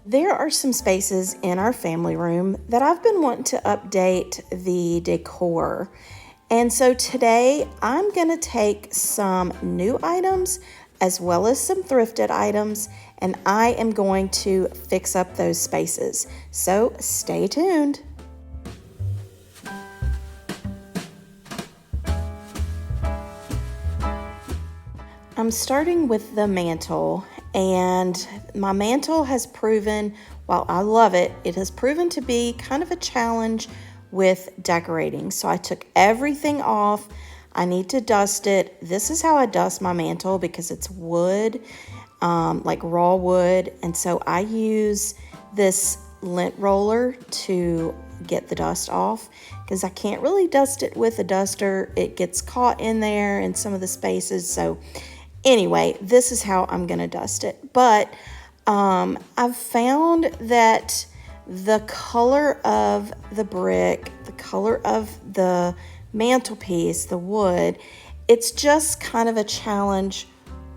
There are some spaces in our family room that I've been wanting to update the decor. And so today I'm going to take some new items as well as some thrifted items, and I am going to fix up those spaces. So stay tuned. I'm starting with the mantle, and my mantle has proven, while I love it, it has proven to be kind of a challenge with decorating. So I took everything off. I need to dust it. This is how I dust my mantle because it's wood, like raw wood. And so I use this lint roller to get the dust off because I can't really dust it with a duster. It gets caught in there in some of the spaces. So anyway, this is how I'm going to dust it. But I've found that the color of the brick, the color of the mantelpiece, the wood, it's just kind of a challenge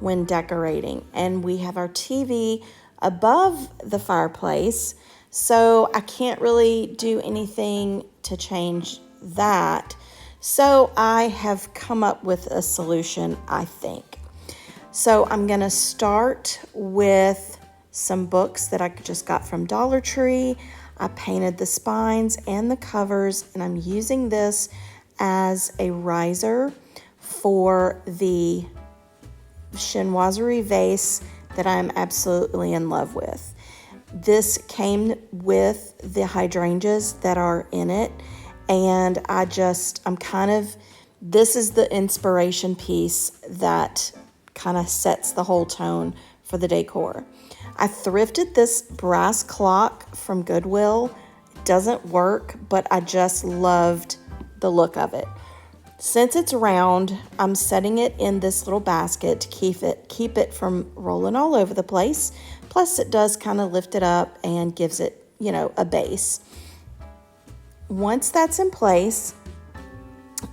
when decorating. And we have our TV above the fireplace, so I can't really do anything to change that. So I have come up with a solution, I think. So I'm going to start with some books that I just got from Dollar Tree. I painted the spines and the covers, and I'm using this as a riser for the chinoiserie vase that I'm absolutely in love with. This came with the hydrangeas that are in it, and this is the inspiration piece that kind of sets the whole tone for the decor. I thrifted this brass clock from Goodwill. It doesn't work, but I just loved the look of it. Since it's round, I'm setting it in this little basket to keep it from rolling all over the place. Plus it does kind of lift it up and gives it, a base. Once that's in place,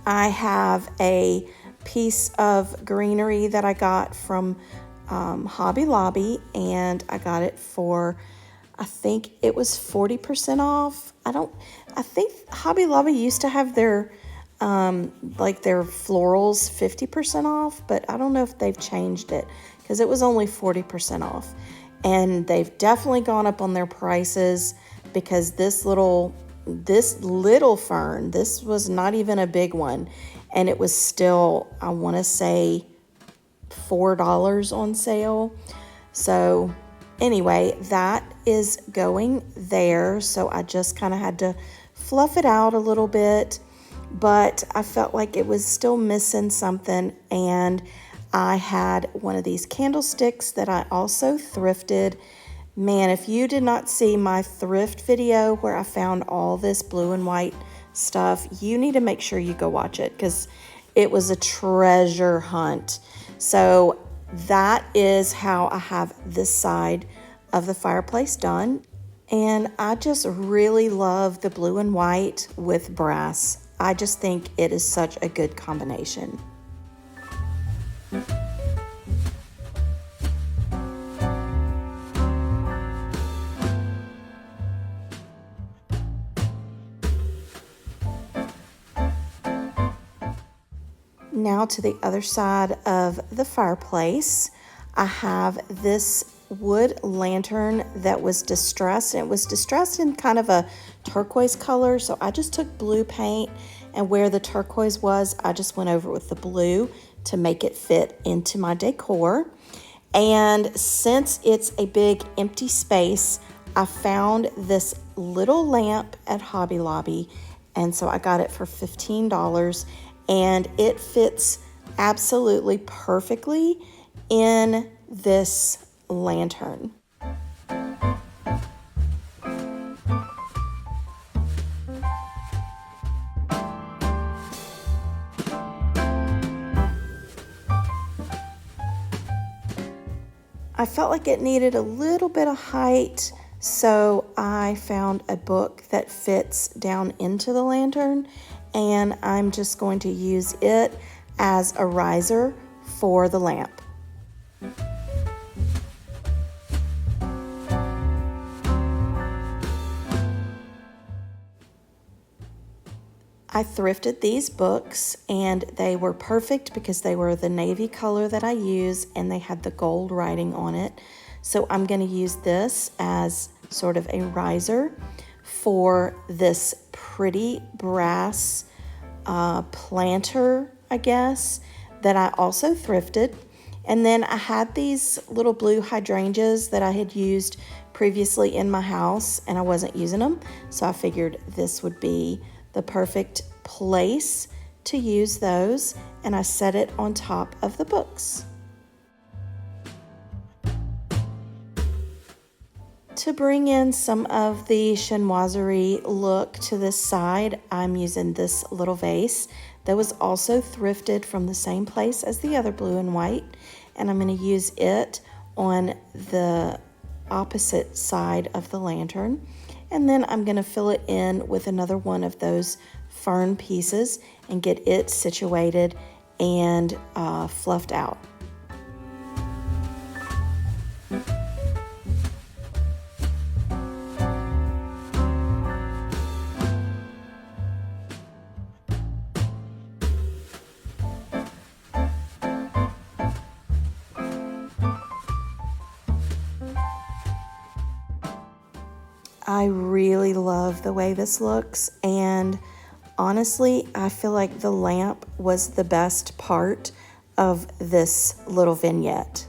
I have a piece of greenery that I got from Hobby Lobby, and I got it for, I think it was 40% off. I think Hobby Lobby used to have their their florals 50% off, but I don't know if they've changed it because it was only 40% off. And they've definitely gone up on their prices because this little fern, this was not even a big one, and it was still, I want to say, $4 on sale. So anyway, that is going there. So I just kind of had to fluff it out a little bit, but I felt like it was still missing something. And I had one of these candlesticks that I also thrifted. Man, if you did not see my thrift video where I found all this blue and white stuff, you need to make sure you go watch it because it was a treasure hunt. So that is how I have this side of the fireplace done. And I just really love the blue and white with brass. I just think it is such a good combination. Now to the other side of the fireplace, I have this wood lantern that was distressed. And it was distressed in kind of a turquoise color, so I just took blue paint, and where the turquoise was, I just went over with the blue to make it fit into my decor. And since it's a big empty space, I found this little lamp at Hobby Lobby, and so I got it for $15. And it fits absolutely perfectly in this lantern. I felt like it needed a little bit of height, so I found a book that fits down into the lantern, and I'm just going to use it as a riser for the lamp. I thrifted these books and they were perfect because they were the navy color that I use and they had the gold writing on it. So I'm going to use this as sort of a riser for this pretty brass planter, I guess, that I also thrifted. And then I had these little blue hydrangeas that I had used previously in my house and I wasn't using them. So I figured this would be the perfect place to use those, and I set it on top of the books. To bring in some of the chinoiserie look to this side, I'm using this little vase that was also thrifted from the same place as the other blue and white, and I'm going to use it on the opposite side of the lantern. And then I'm going to fill it in with another one of those fern pieces and get it situated and fluffed out. I really love the way this looks, and honestly, I feel like the lamp was the best part of this little vignette.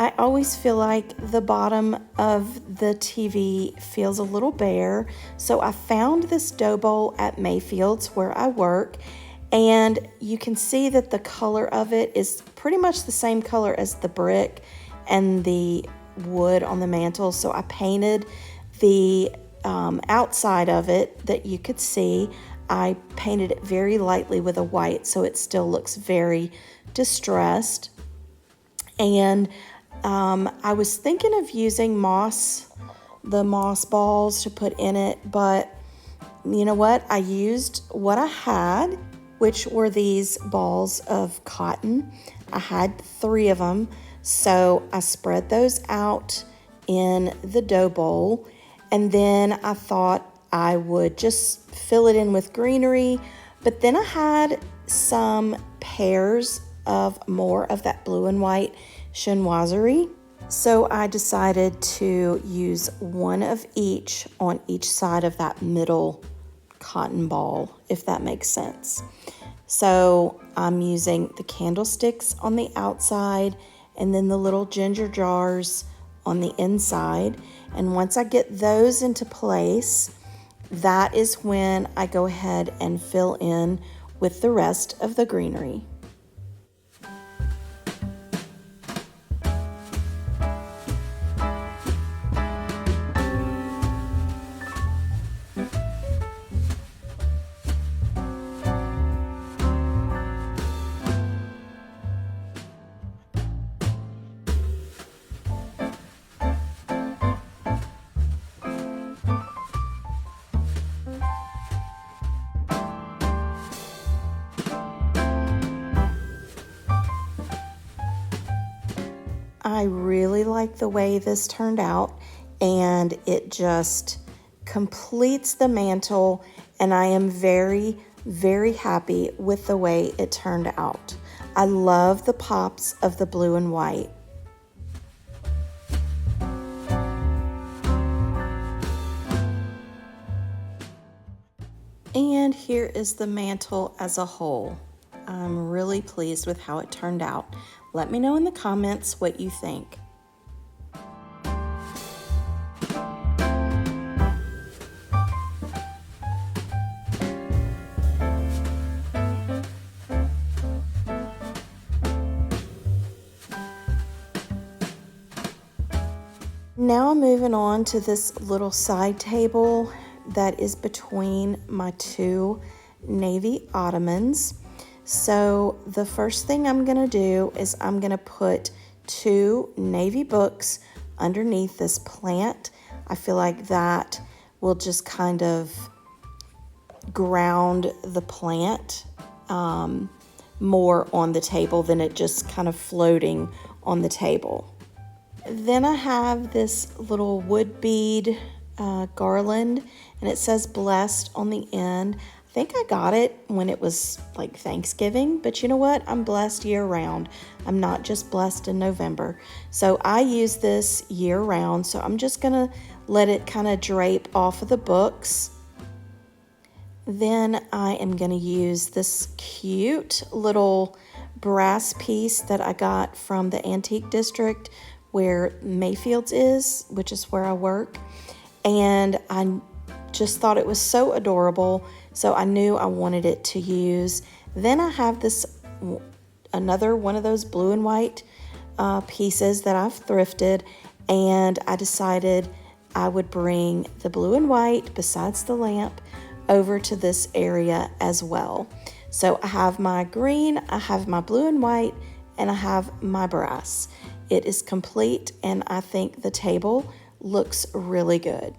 I always feel like the bottom of the TV feels a little bare, so I found this dough bowl at Mayfield's where I work, and you can see that the color of it is pretty much the same color as the brick and the wood on the mantle, so I painted the outside of it that you could see. I painted it very lightly with a white, so it still looks very distressed. And I was thinking of using the moss balls to put in it, but you know what? I used what I had, which were these balls of cotton. I had 3 of them, so I spread those out in the dough bowl, and then I thought I would just fill it in with greenery, but then I had some pairs of more of that blue and white chinoiserie. So I decided to use one of each on each side of that middle cotton ball, if that makes sense. So I'm using the candlesticks on the outside and then the little ginger jars on the inside. And once I get those into place, that is when I go ahead and fill in with the rest of the greenery. I really like the way this turned out, and it just completes the mantle, and I am very, very happy with the way it turned out. I love the pops of the blue and white. And here is the mantle as a whole. I'm really pleased with how it turned out. Let me know in the comments what you think. Now I'm moving on to this little side table that is between my 2 navy ottomans. So the first thing I'm gonna do is I'm gonna put 2 navy books underneath this plant. I feel like that will just kind of ground the plant more on the table than it just kind of floating on the table. Then I have this little wood bead garland, and it says blessed on the end. I think I got it when it was like Thanksgiving, but you know what? I'm blessed year round. I'm not just blessed in November. So I use this year round. So I'm just gonna let it kind of drape off of the books. Then I am gonna use this cute little brass piece that I got from the Antique District where Mayfield's is, which is where I work. And I just thought it was so adorable, so I knew I wanted it to use. Then I have this another one of those blue and white pieces that I've thrifted, and I decided I would bring the blue and white besides the lamp over to this area as well. So I have my green, I have my blue and white, and I have my brass. It is complete, and I think the table looks really good.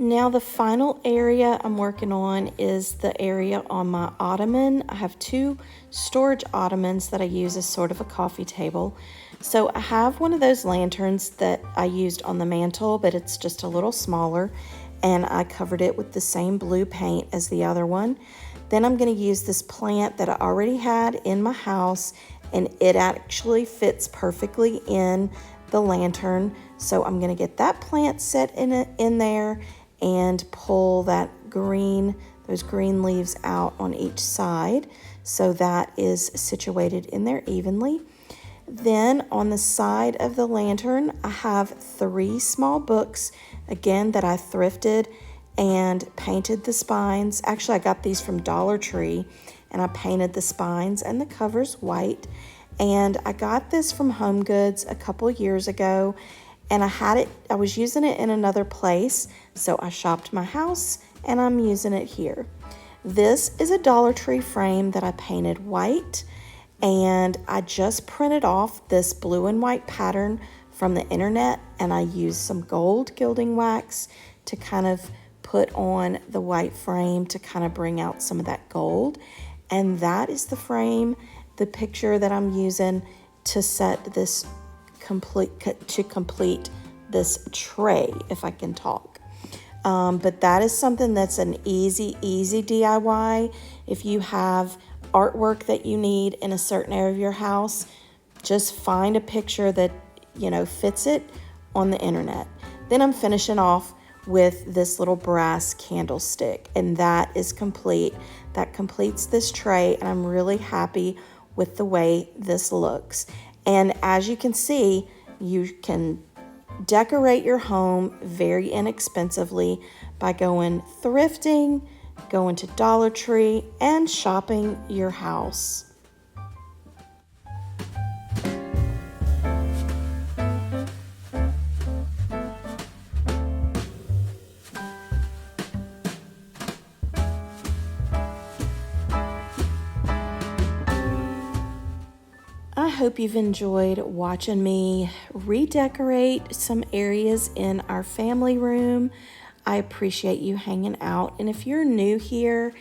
Now the final area I'm working on is the area on my ottoman. I have 2 storage ottomans that I use as sort of a coffee table. So I have one of those lanterns that I used on the mantle, but it's just a little smaller, and I covered it with the same blue paint as the other one. Then I'm going to use this plant that I already had in my house, and it actually fits perfectly in the lantern. So I'm going to get that plant set in there and pull those green leaves out on each side, so that is situated in there evenly. Then on the side of the lantern, I have 3 small books, again, that I thrifted and painted the spines. Actually, I got these from Dollar Tree, and I painted the spines and the covers white. And I got this from Home Goods a couple years ago, and I was using it in another place, so I shopped my house, and I'm using it here. This is a Dollar Tree frame that I painted white, and I just printed off this blue and white pattern from the internet, and I used some gold gilding wax to kind of put on the white frame to kind of bring out some of that gold. And that is the frame, the picture that I'm using to set this complete this tray, if I can talk. But that is something that's an easy DIY. If you have artwork that you need in a certain area of your house, just find a picture that, fits it on the internet. Then I'm finishing off with this little brass candlestick, and that is complete. That completes this tray, and I'm really happy with the way this looks. And as you can see, you can decorate your home very inexpensively by going thrifting, going to Dollar Tree, and shopping your house. I hope you've enjoyed watching me redecorate some areas in our family room. I appreciate you hanging out. And if you're new here,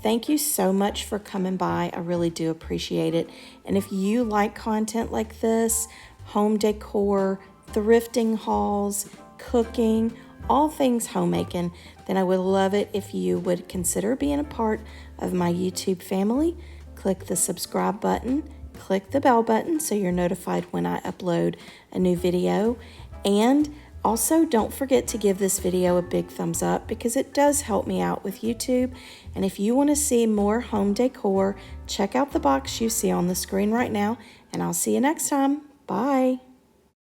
thank you so much for coming by. I really do appreciate it. And if you like content like this, home decor, thrifting hauls, cooking, all things homemaking, then I would love it if you would consider being a part of my YouTube family. Click the subscribe button. Click the bell button so you're notified when I upload a new video. And Also, don't forget to give this video a big thumbs up because it does help me out with YouTube. And if you want to see more home decor, check out the box you see on the screen right now, and I'll see you next time. Bye.